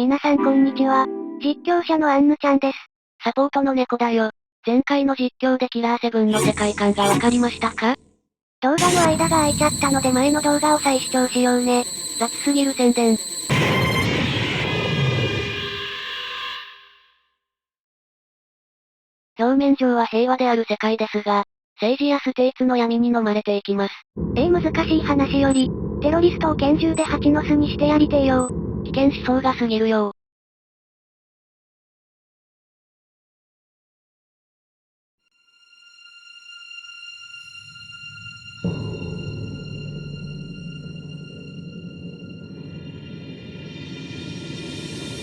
皆さんこんにちは。実況者のアンヌちゃんです。サポートの猫だよ。前回の実況でキラー7の世界観がわかりましたか？動画の間が空いちゃったので前の動画を再視聴しようね。雑すぎる宣伝。表面上は平和である世界ですが、政治やステーツの闇に飲まれていきます。難しい話より、テロリストを拳銃で蜂の巣にしてやりてえよ。危険思想が過ぎるよ。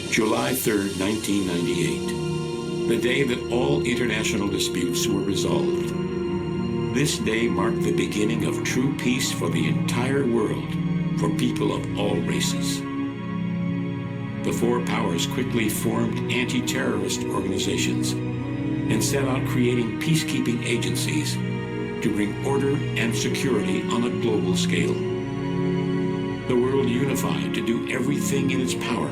July 3rd, 1998. The day that all international disputes were resolved. This day marked the beginning of true peace for the entire world, for people of all races. The four powers quickly formed anti-terrorist organizations and set out creating peacekeeping agencies to bring order and security on a global scale. The world unified to do everything in its power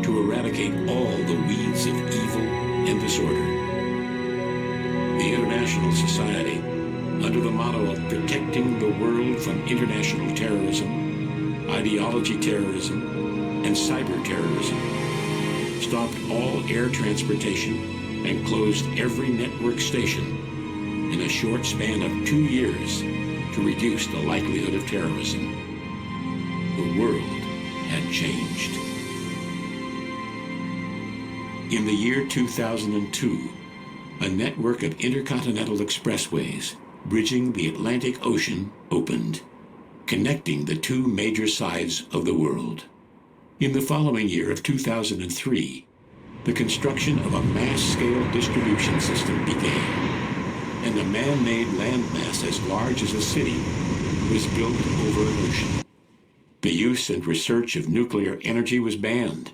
to eradicate all the weeds of evil and disorder. The international society, under the motto of protecting the world from international terrorism, ideology terrorism, and cyber terrorism, stopped all air transportation and closed every network station in a short span of 2 years to reduce the likelihood of terrorism. The world had changed. In the year 2002, a network of intercontinental expressways bridging the Atlantic Ocean opened, connecting the two major sides of the world. In the following year of 2003, the construction of a mass-scale distribution system began, and a man-made landmass as large as a city was built over an ocean. The use and research of nuclear energy was banned,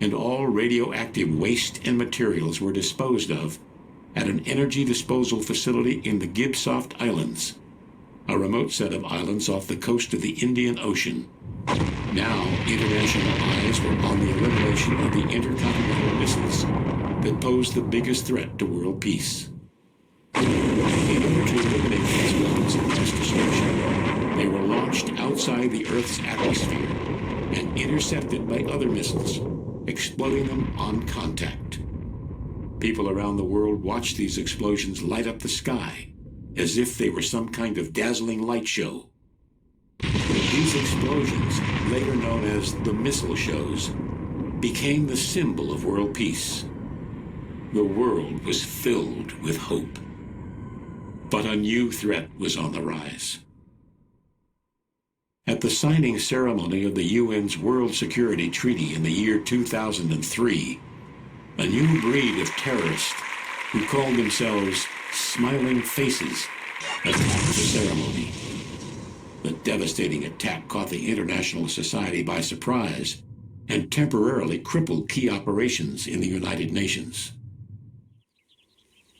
and all radioactive waste and materials were disposed of at an energy disposal facility in the Gibsoft Islands, a remote set of islands off the coast of the Indian Ocean. Now, international eyes were on the elimination of the intercontinental missiles that posed the biggest threat to world peace. In order to eliminate these weapons of mass destruction, they were launched outside the Earth's atmosphere and intercepted by other missiles, exploding them on contact. People around the world watched these explosions light up the sky, as if they were some kind of dazzling light show. These explosions, later known as the missile shows, became the symbol of world peace. The world was filled with hope. But a new threat was on the rise. At the signing ceremony of the UN's World Security Treaty in the year 2003, a new breed of terrorists who called themselves Smiling Faces attacked the ceremony. The devastating attack caught the international society by surprise and temporarily crippled key operations in the United Nations.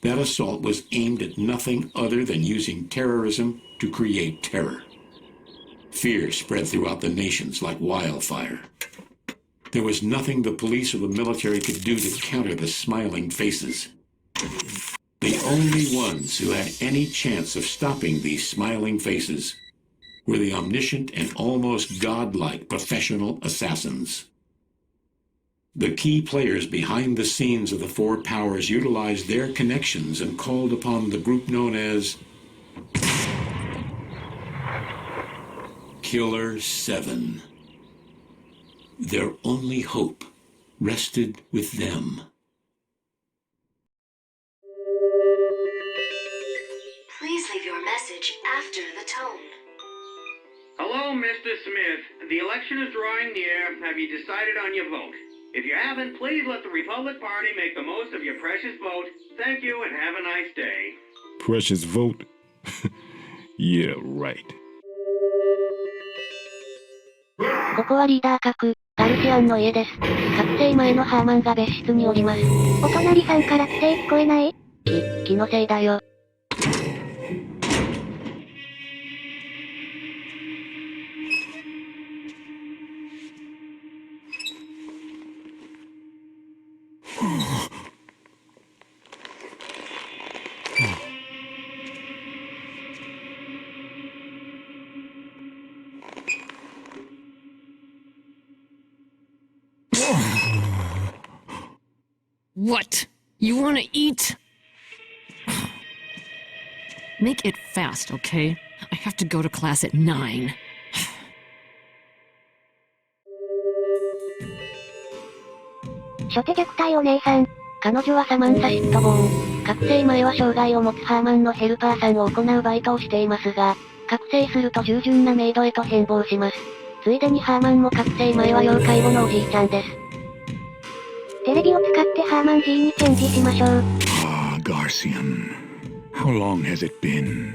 That assault was aimed at nothing other than using terrorism to create terror. Fear spread throughout the nations like wildfire. There was nothing the police or the military could do to counter the Smiling Faces. The only ones who had any chance of stopping these Smiling Faces were the omniscient and almost godlike professional assassins. The key players behind the scenes of the four powers utilized their connections and called upon the group known as killer7. Their only hope rested with them. Please leave your message after the tone. Hello, Mr. Smith. The election is drawing near. Have you decided on your vote? If you haven't, please let the Republic Party make the most of your precious vote. Thank you and have a nice day. Precious vote? Yeah, right. ここはリーダー格、ガルシアンの家です。覚醒前のハーマンが別室におります。お隣さんから規定聞こえない？気のせいだよ。What? You wanna eat? Make it fast, okay? I have to go to class at 9. 初手虐待お姉さん。彼女はサマンサ・シットボーン。覚醒前は障害を持つハーマンのヘルパーさんを行うバイトをしていますが、覚醒すると従順なメイドへと変貌します。ついでにハーマンも覚醒前は要介護のおじいちゃんです。テレビを使ってハーマン G にチェンジしましょう。Ah, Garcian. How long has it been?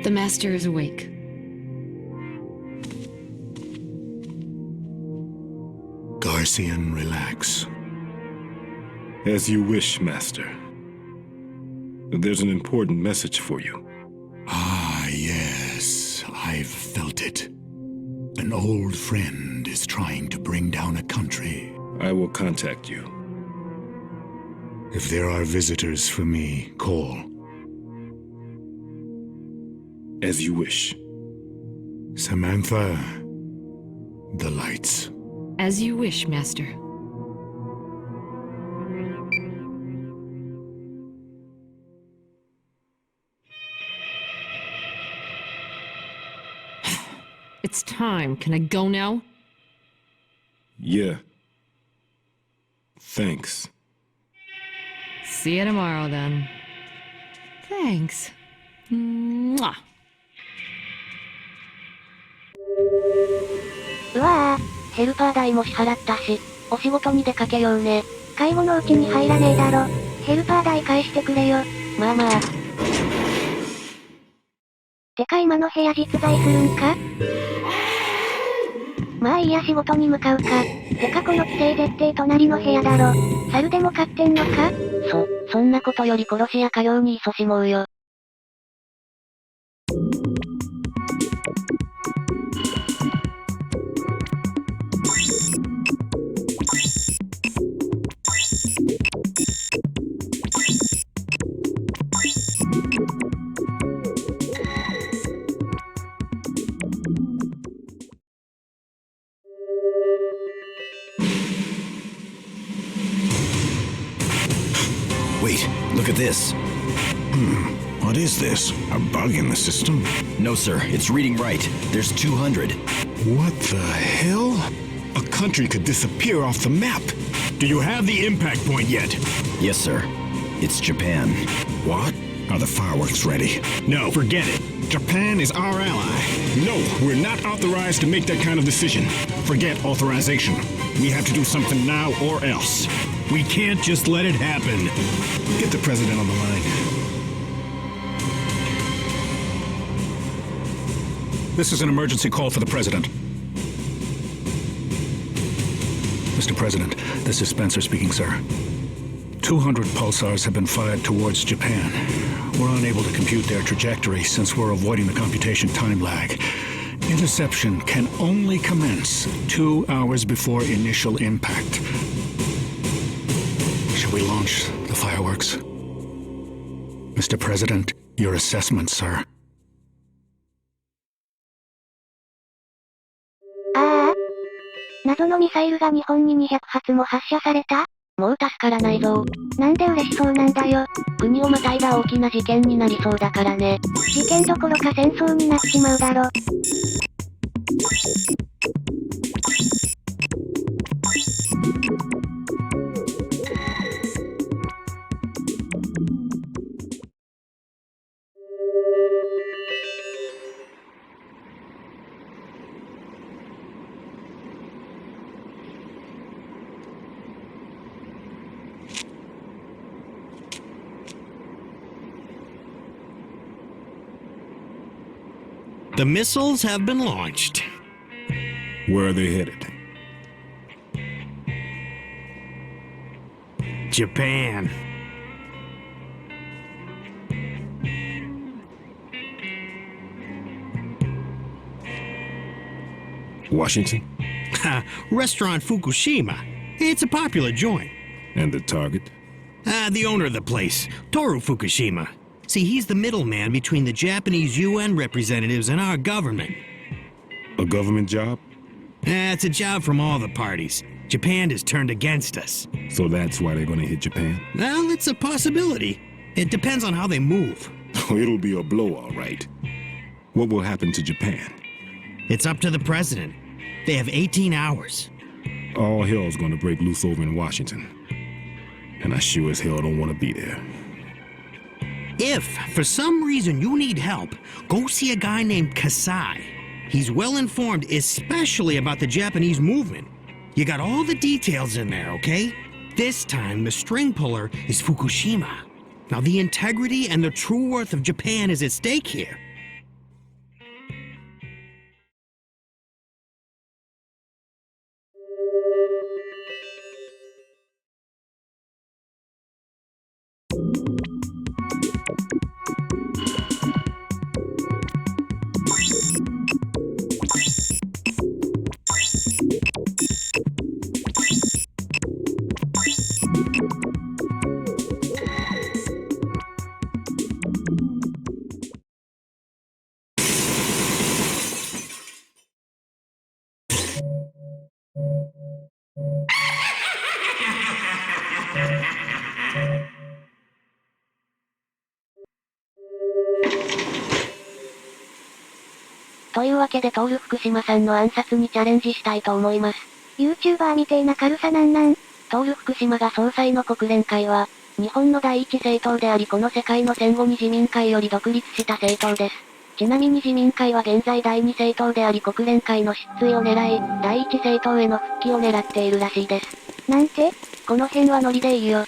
The master is awake. Garcian, relax. As you wish, Master. There's an important message for you. Ah, yes, I've felt it. An old friend is trying to bring down a country. I will contact you. If there are visitors for me, call. As you wish. Samantha, the lights. As you wish, master. It's time. Can I go now? Yeah. Thanks. See you tomorrow, then. Thanks. Mwah. うわぁ、ヘルパー代も支払ったし、お仕事に出かけようね。介護のうちに入らねえだろ。ヘルパー代返してくれよ。まあまあ。てか今の部屋実在するんか？まあいいや仕事に向かうか。てかこの規制絶対隣の部屋だろ。猿でも飼ってんのか？そんなことより殺しや家業に勤しもうよ。Wait, look at this. What is this? A bug in the system? No, sir, it's reading right. There's 200. What the hell? A country could disappear off the map. Do you have the impact point yet? Yes, sir. It's Japan. What? Are the fireworks ready? No, forget it. Japan is our ally. No, we're not authorized to make that kind of decision. Forget authorization. We have to do something now or else. We can't just let it happen. Get the president on the line. This is an emergency call for the president. Mr. President, this is Spencer speaking, sir. 200 pulsars have been fired towards Japan. We're unable to compute their trajectory since we're avoiding the computation time lag. Interception can only commence 2 hours before initial impact. Shall we launch the fireworks? Mr. President, your assessment, sir. ああ。謎のミサイルが日本に200発も発射された？もう助からないぞ。なんで嬉しそうなんだよ。国をまたいだ大きな事件になりそうだからね。事件どころか戦争になっちまうだろ。The missiles have been launched. Where are they headed? Japan. Washington? Restaurant Fukushima. It's a popular joint. And the target? The owner of the place, Toru Fukushima. See, he's the middleman between the Japanese UN representatives and our government. A government job? It's a job from all the parties. Japan has turned against us. So that's why they're gonna hit Japan? Well, it's a possibility. It depends on how they move. It'll be a blow, all right. What will happen to Japan? It's up to the president. They have 18 hours. All hell's gonna break loose over in Washington. And I sure as hell don't want to be there. If, for some reason, you need help, go see a guy named Kasai. He's well informed, especially about the Japanese movement. You got all the details in there, okay? This time, the string puller is Fukushima. Now, the integrity and the true worth of Japan is at stake here. .というわけでトール福島さんの暗殺にチャレンジしたいと思います。YouTuber みてえな軽さなんなん。トール福島が総裁の国連会は、日本の第一政党でありこの世界の戦後に自民会より独立した政党です。ちなみに自民会は現在第二政党であり国連会の失墜を狙い、第一政党への復帰を狙っているらしいです。なんて？この辺はノリでいいよ。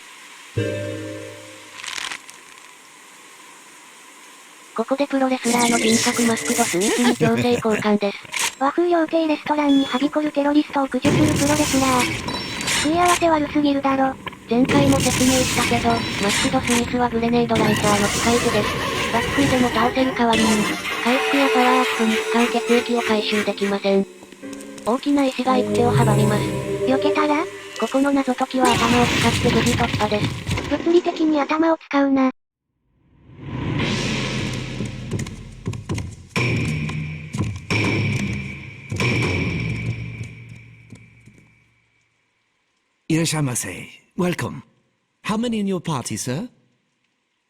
ここでプロレスラーの銀閣マスクドスミスに強制交換です。和風料亭レストランにはびこるテロリストを駆除するプロレスラー。食い合わせ悪すぎるだろ。前回も説明したけど、マスクドスミスはグレネードライターの使い手です。爆風でも倒せる代わりに、回復やパワーアップに使う血液を回収できません。大きな石が行く手を阻みます。避けたら？ここの謎解きは頭を使って無事突破です。物理的に頭を使うな。Irashamase. Welcome. How many in your party, sir?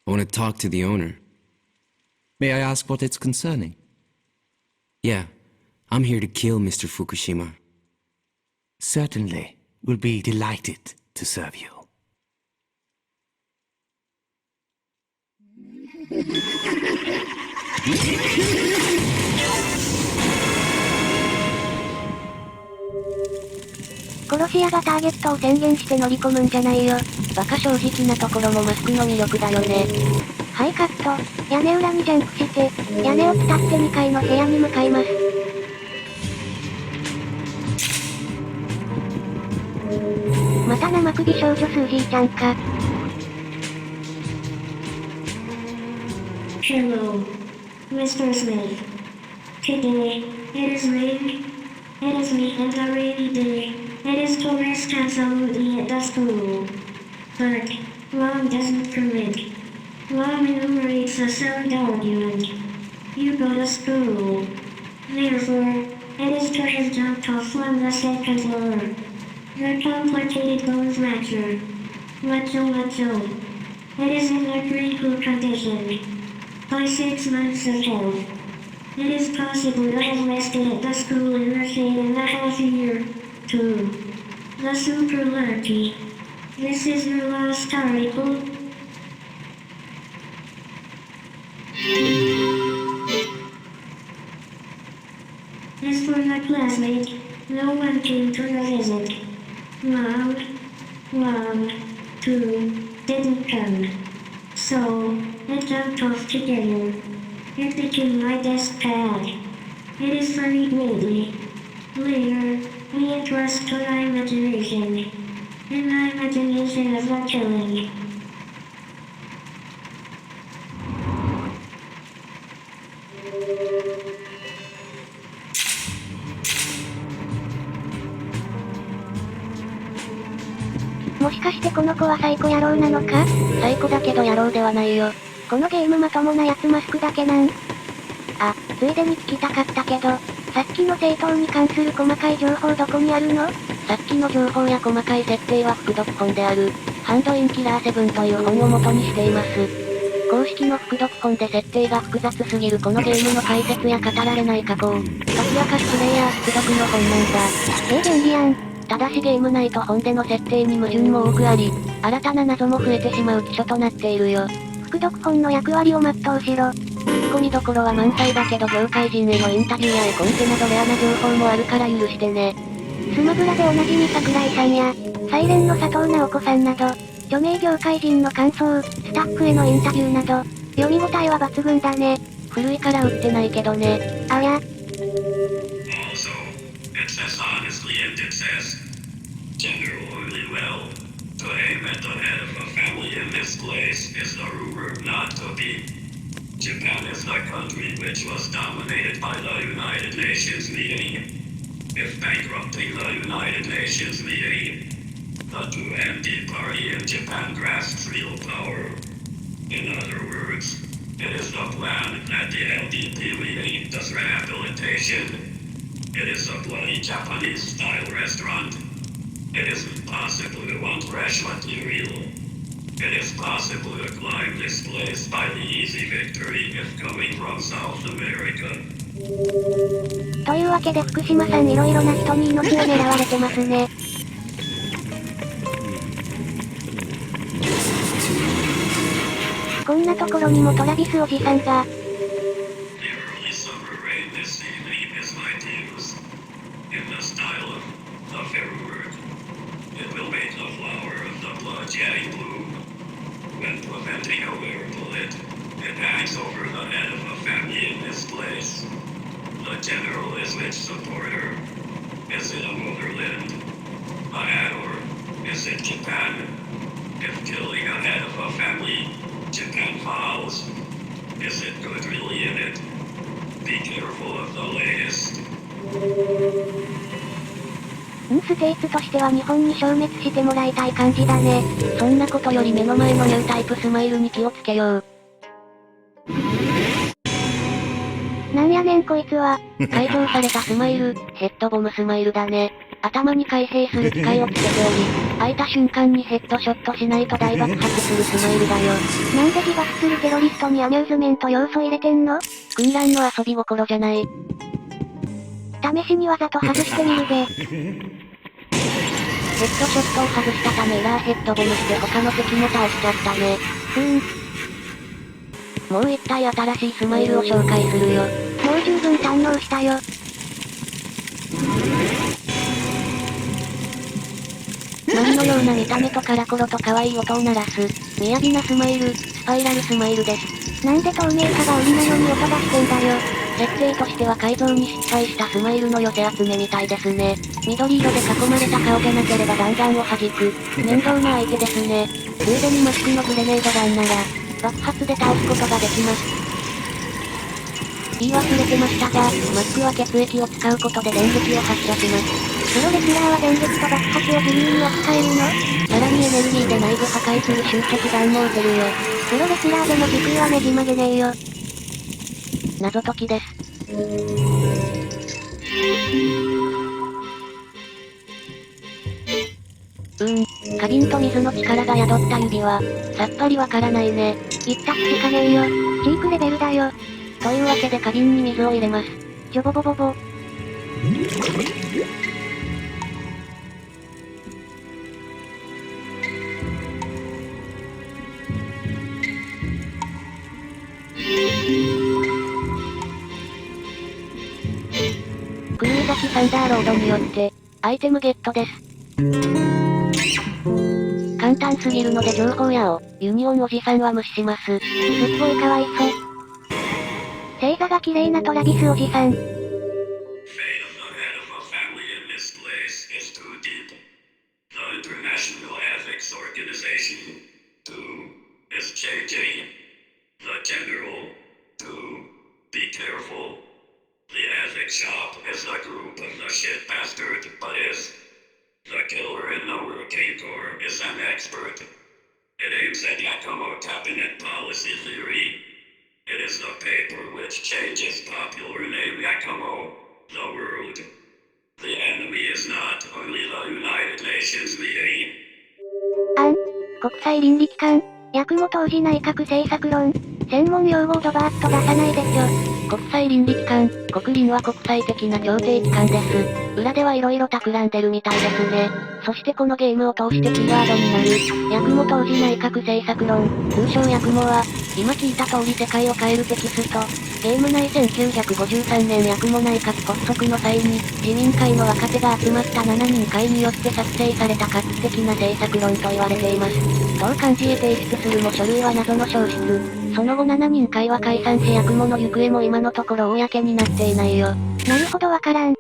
I want to talk to the owner. May I ask what it's concerning? Yeah, I'm here to kill Mr. Fukushima. Certainly. We'll be delighted to serve you. 殺し屋がターゲットを宣言して乗り込むんじゃないよ。バカ正直なところもマスクの魅力だよね。はいカット。屋根裏にジャンプして、屋根を伝って2階の部屋に向かいます。また生首少女スージーちゃんか。Hello, Mr. Smith. Today, it is rain. It is me and a rainy day. It is tourist absolutely at the school. But, law doesn't permit. Law enumerates a sound argument. You go to school. Therefore, it is to his jump off from the second floor. The complicated bones fracture. Macho. It is in a critical condition. By 6 months of health. It is possible I have rested at the school in the shade in a half a year, too. The super lucky. This is your last article. As for my classmate, no one came to the visit. Mom, too, didn't come. So, I jumped off together. It became my desk pad. It is funny greatly. Later, we entrust to my imagination. And my imagination of the killing. もしかしてこの子はサイコ野郎なのか？サイコだけど野郎ではないよ。このゲームまともなやつマスクだけなん？あ、ついでに聞きたかったけど、さっきの政党に関する細かい情報どこにあるの？さっきの情報や細かい設定は副読本である、ハンドインキラー7という本を元にしています。公式の副読本で設定が複雑すぎるこのゲームの解説や語られない加工、解き明かすプレイヤー副読の本なんだ。便利やん。ただしゲーム内と本での設定に矛盾も多くあり、新たな謎も増えてしまう基礎となっているよ。副読本の役割を全うしろ。ツッコミどころは満載だけど業界人へのインタビューや絵コンテなどレアな情報もあるから許してね。スマブラでおなじみ桜井さんや、サイレンの佐藤直子さんなど、著名業界人の感想、スタッフへのインタビューなど、読み応えは抜群だね。古いから売ってないけどね。あや。Also, it says honestly and it says, generally well, to aim at the head of a family in this place is the rumor not to be. Japan is the country which was dominated by the United Nations meeting. If bankrupting the United Nations meeting, the two empty party in Japan grasps real power. In other words, it is the plan that the LDP meeting does rehabilitation. It is a bloody Japanese-style restaurant. It isn't possible to want fresh material. It is possible to climb this place by the easy victory if coming from South America. というわけで福島さんいろいろな人に命を狙われてますね。こんなところにもトラビスおじさんが。When preventing a wearable it hangs over the head of a family in this place. The general is which supporter? Is it a motherland? A hat or is it Japan? If killing a head of a family, Japan falls. Is it good really in it? Be careful of the latest. ステイツとしては日本に消滅してもらいたい感じだね。そんなことより目の前のニュータイプスマイルに気をつけよう。なんやねんこいつは。改造されたスマイル、ヘッドボムスマイルだね。頭に開閉する機械をつけており、開いた瞬間にヘッドショットしないと大爆発するスマイルだよ。なんで自爆するテロリストにアミューズメント要素入れてんの？訓練の遊び心じゃない。試しにわざと外してみるぜ。ヘッドショットを外したためエラーヘッドボムして他の敵も倒しちゃったね。もう一体新しいスマイルを紹介するよ。もう十分堪能したよ。ノリのような見た目とカラコロと可愛い音を鳴らす、雅なスマイル、スパイラルスマイルです。なんで透明さが売りなのに音出してんだよ。設定としては改造に失敗したスマイルの寄せ集めみたいですね。緑色で囲まれた顔でなければ弾丸を弾く。面倒な相手ですね。ついでにマスクのグレネードガンなら、爆発で倒すことができます。言い忘れてましたが、マスクは血液を使うことで電撃を発射します。プロレスラーは電撃と爆発を自由に扱えるの？さらにエネルギーで内部破壊する終局弾も撃てるよ。プロレスラーでも時空はねじ曲げねえよ。謎解きです。花瓶と水の力が宿った指輪。さっぱりわからないね。言った口かねえよ。チークレベルだよ。というわけで花瓶に水を入れます。ジョボボボボ。クルーザキサンダーロードによって、アイテムゲットです。簡単すぎるので情報屋を、ユニオンおじさんは無視します。すっごいかわいそう。星座が綺麗なトラビスおじさん。The ethics shop is the group of the shit bastard, but is. The killer in the working core is an expert. It aims at Yakumo cabinet policy theory. It is the paper which changes popular name Yakumo, the world. The enemy is not only the United Nations meeting. 国際倫理機関、八雲当時内閣政策論、専門用語をドバーッと出さないでちょ。国際倫理機関、国倫は国際的な調停機関です。裏では色々企んでるみたいですね。そしてこのゲームを通してキーワードになる、八雲当時内閣政策論、通称八雲は、今聞いた通り世界を変えるテキスト。ゲーム内1953年八雲内閣発足の際に、自民会の若手が集まった7人会によって作成された画期的な政策論と言われています。当幹事へ提出するも書類は謎の消失。その後7人会は解散し八雲の行方も今のところ公になっていないよ。なるほどわからん。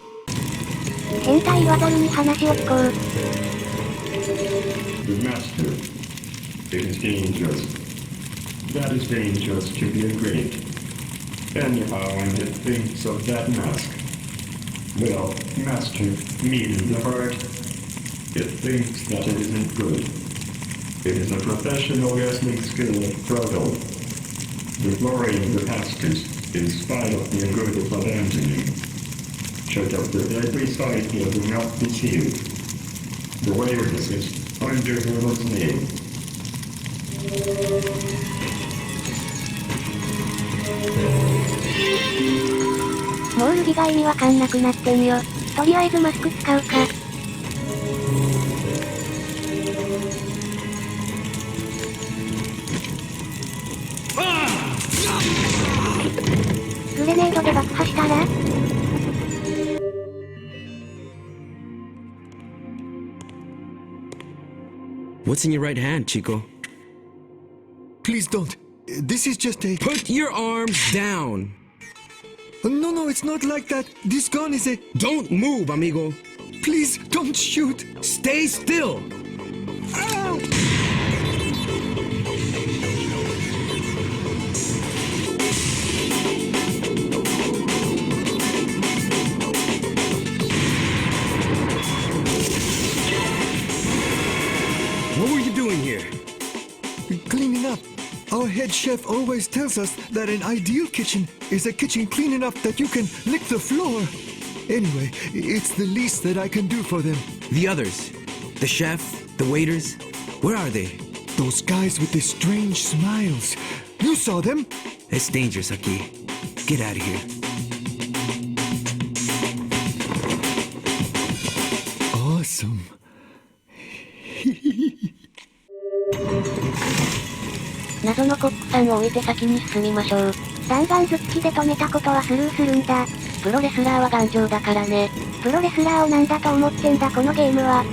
変態言わざるに話を聞こう。The master. It is dangerous. That is dangerous to be agreed. Anyhow, and it thinks of that mask. Well, master, meaning the heart. It thinks that it isn't good. It is a professional wrestling skill of Proto. The glory of the pastors, in spite of the good of abandoning. Shut up with every side here will not be sealed. The way of this is under her name. もうルギが意味わかんなくなってんよ。とりあえずマスク使うか。グレネードで爆破したらWhat's in your right hand, Chico? Please don't. This is just a... Put your arms down! No, it's not like that. This gun is a... Don't move, amigo! Please, don't shoot! Stay still! Ow! What were you doing here? Cleaning up. Our head chef always tells us that an ideal kitchen is a kitchen clean enough that you can lick the floor. Anyway, it's the least that I can do for them. The others? The chef? The waiters? Where are they? Those guys with the strange smiles. You saw them? It's dangerous, Aki. Get out of here. Awesome. 謎のコックさんを置いて先に進みましょう。弾丸頭突きで止めたことはスルーするんだ。プロレスラーは頑丈だからね。プロレスラーをなんだと思ってんだこのゲームは。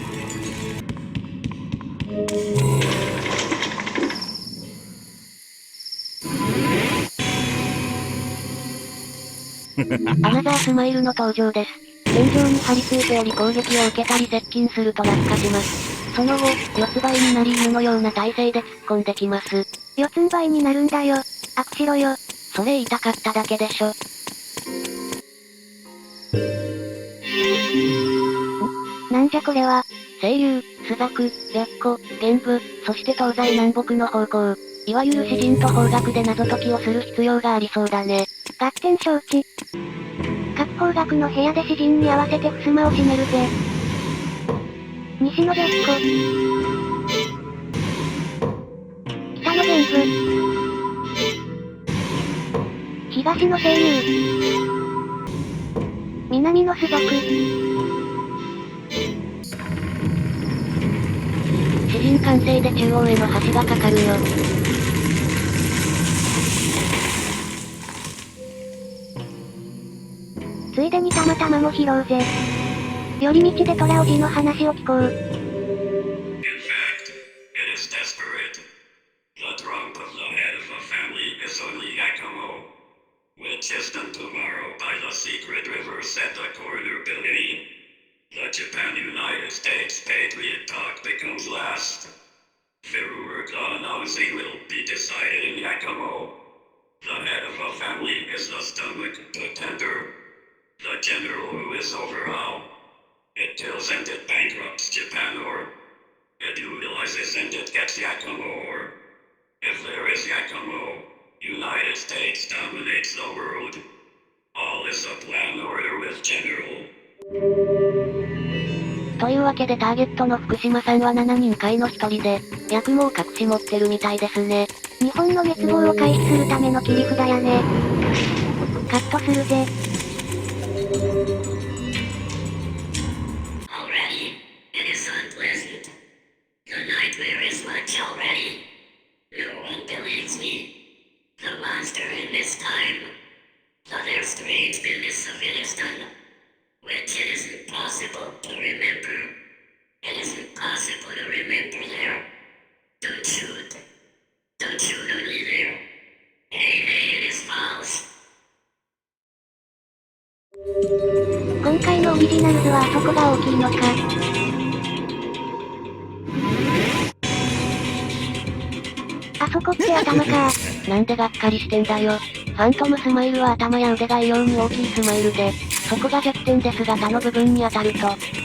アナザースマイルの登場です。天井に張り付いており攻撃を受けたり接近すると落下します。その後、四つ這いになり犬のような体勢で突っ込んできます。四つん這いになるんだよ。悪しろよ。それ言いたかっただけでしょ。なんじゃこれは。清流、朱雀、白虎、玄武、そして東西南北の方向。いわゆる詩人と方角で謎解きをする必要がありそうだね。合点承知。各方角の部屋で詩人に合わせて襖を閉めるぜ。西の白虎。北の玄武。東の清流。南の朱雀。詩人完成で中央への橋がかかるよ。ついでにたまたまも拾うぜ。寄り道で虎おじの話を聞こう。In fact, it is desperate. The trunk of the head of a family is only Yakumo, which is done tomorrow by the secret river set a corner building. The Japan-United States Patriot talk becomes last. February announcing will be decided in Yakumo. The head of a family is the stomach, the tender. The general who is overall. It kills and it bankrupts Japan or it utilizes and it gets Yakumo or if there is Yakumo, United States dominates the world. All is a plan order with with General. というわけでターゲットの福島さんは7人会の一人で、役も隠し持ってるみたいですね。日本の滅亡を回避するための切り札やね。カットするぜ。Already, it is unpleasant. The nightmare is much already. No one believes me. The monster in this time. Other strange business of it is done. Which it isn't possible to remember. It isn't possible to remember there. Don't shoot. Don't shoot only there. Hey, it is false. 今回のオリジナルズはあそこが大きいのか。あそこって頭か。なんでがっかりしてんだよ。ファントムスマイルは頭や腕が異様に大きいスマイルで、そこが弱点ですが他の部分に当たると、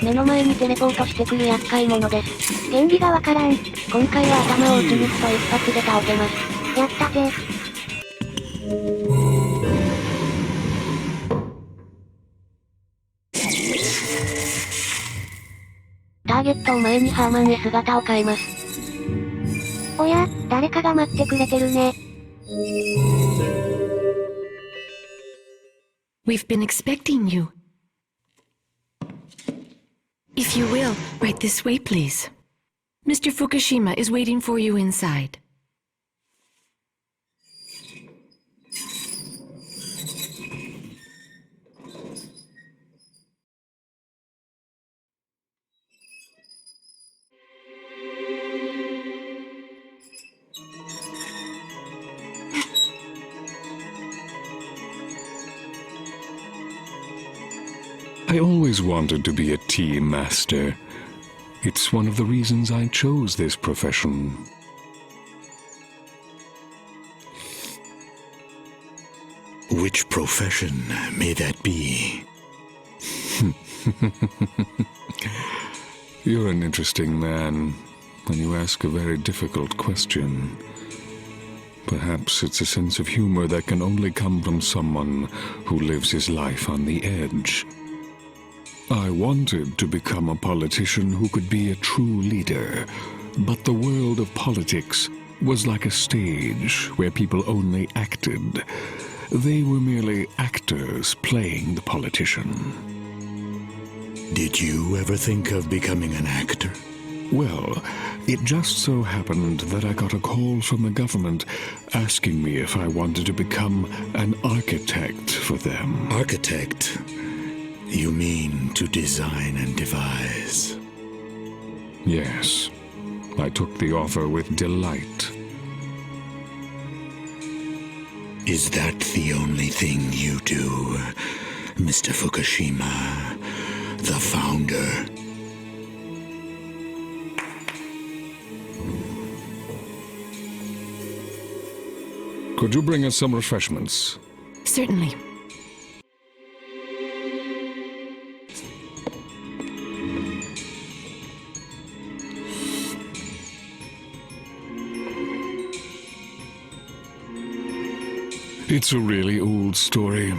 目の前にテレポートしてくる厄介者です。原理がわからん。今回は頭を打ち抜くと一発で倒せます。やったぜ。ターゲットを前にハーマンへ姿を変えます。おや、誰かが待ってくれてるね。We've been expecting you. If you will, right this way, please. Mr. Fukushima is waiting for you inside. I always wanted to be a tea master. It's one of the reasons I chose this profession. Which profession may that be? You're an interesting man, and you ask a very difficult question. Perhaps it's a sense of humor that can only come from someone who lives his life on the edge. I wanted to become a politician who could be a true leader, but the world of politics was like a stage where people only acted. They were merely actors playing the politician. Did you ever think of becoming an actor? Well, it just so happened that I got a call from the government asking me if I wanted to become an architect for them. Architect? You mean to design and devise? Yes. I took the offer with delight. Is that the only thing you do, Mr. Fukushima, the founder? Could you bring us some refreshments? Certainly. It's a really old story.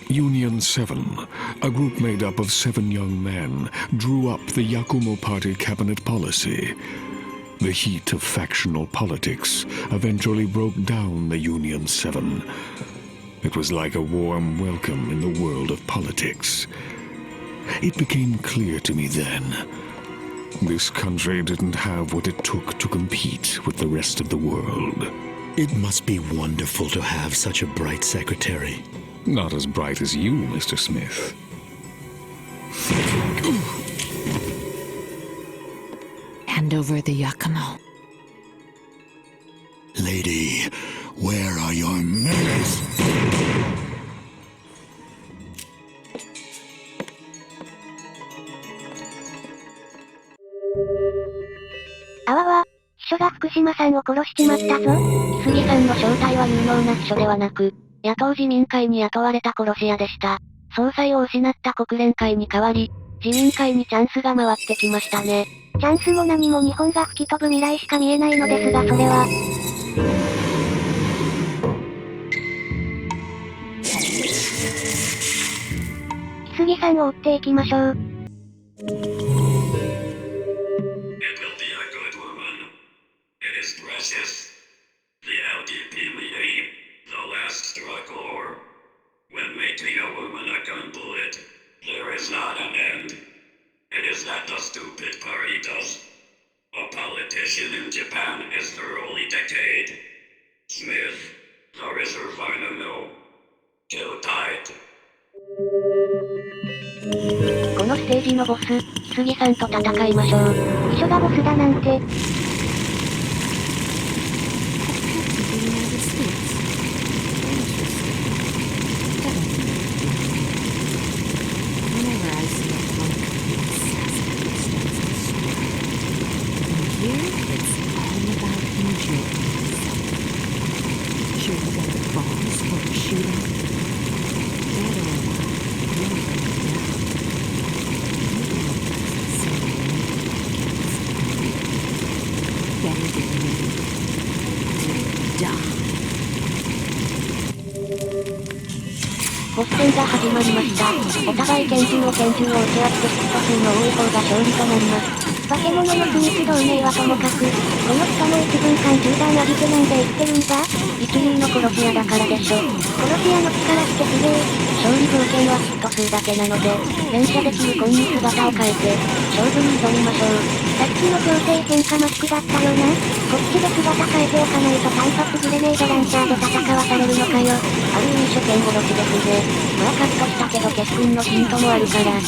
Union 7, a group made up of 7 young men, drew up the Yakumo Party cabinet policy. The heat of factional politics eventually broke down the Union 7. It was like a warm welcome in the world of politics. It became clear to me then. This country didn't have what it took to compete with the rest of the world. It must be wonderful to have such a bright secretary. Not as bright as you, Mr. Smith. Hand over the Yakumo. Lady, where are your manners? あわわ、秘書が福島さんを殺しちまったぞ。木杉さんの正体は有能な秘書ではなく、野党自民会に雇われた殺し屋でした。総裁を失った国連会に代わり、自民会にチャンスが回ってきましたね。チャンスも何も日本が吹き飛ぶ未来しか見えないのですがそれは。木さんを追っていきましょう。It will be a good woman. It is precious. The LDP leading, the last struggle. When making a woman a gun bullet, there is not an end. It is that the stupid party does. A politician in Japan is thoroughly decayed. Smith, the reserve final no. Kill tight. このステージのボス、杉さんと戦いましょう。秘書がボスだなんて。ボス戦が始まりました。お互い拳銃を受け合ってヒット数の多い方が勝利となります。化け物の秘密同盟はともかく、この地下の1分間銃弾浴びてなんで言ってるんだ？一流の殺し屋だからでしょ。殺し屋の力ってすげえ。勝利条件はヒット数だけなので、連射できるコンに姿を変えて、勝負に挑みましょう。さっきの強制変化マスクだったよな。こっちで姿変えておかないと単発グレネードランチャーで戦わされるのかよ。ある意味初見殺しですね。まあカットしたけどケス君のヒントもあるから。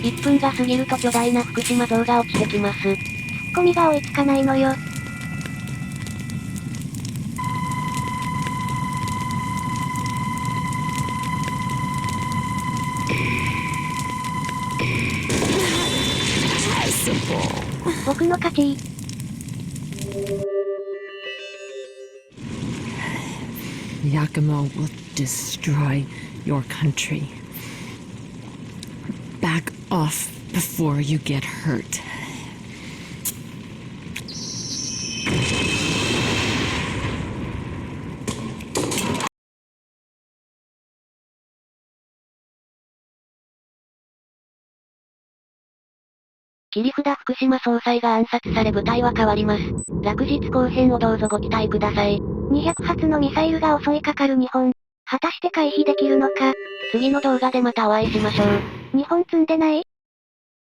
1分が過ぎると巨大な福島像が落ちてきます。ツッコミが追いつかないのよ。僕の勝ち。Yakumo will destroy your country. Back off before you get hurt.切り札福島総裁が暗殺され舞台は変わります。落日後編をどうぞご期待ください。200発のミサイルが襲いかかる日本。果たして回避できるのか。次の動画でまたお会いしましょう。日本積んでない？